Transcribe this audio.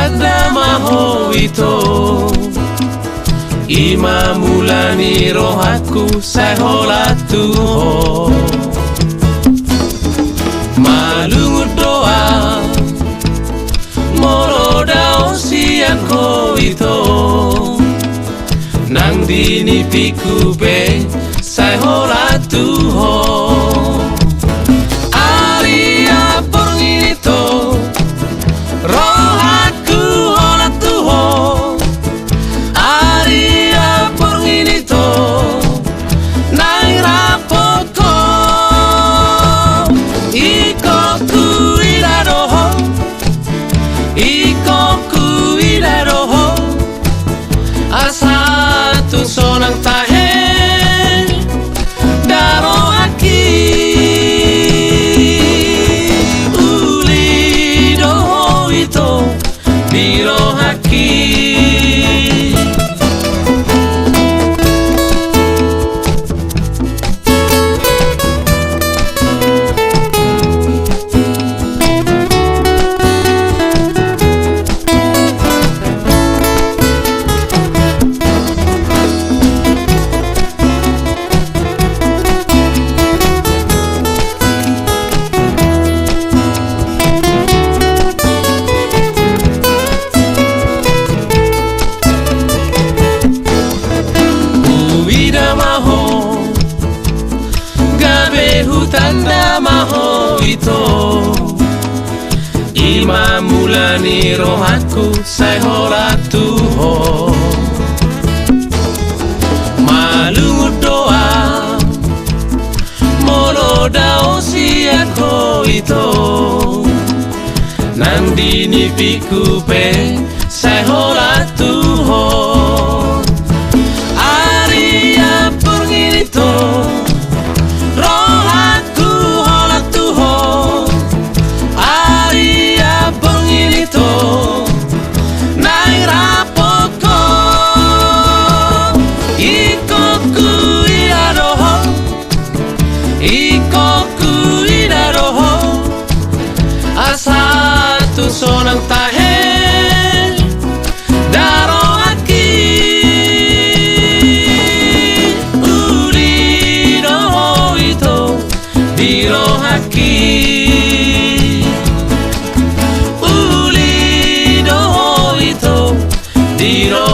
Hutanda maho ito Ima mulani rohaku sai hola tuho Malungu doa Moro dao siako ito Nang dini piku be sai hola tuho Aria porngito rohaku hola tuho Aria porngito nang rapoko Iko kuidaroho Iko kuidaroho Asa tu sonang tahe Daro aki Uli doho ito Diro haki Gabe Hutanda maho ito Ima mulani rohaku sai hola tuho Malungu doa Molo dao siako ito Nandini piku pe sai hola tuho Aria porngito rohaku hola tuho Aria porngito nang rapoko Iko kuidaroho Iko kuidaroho Asa tu sonang tahe Daro aki Uli doho ito Diro haki Uli doho ito Diro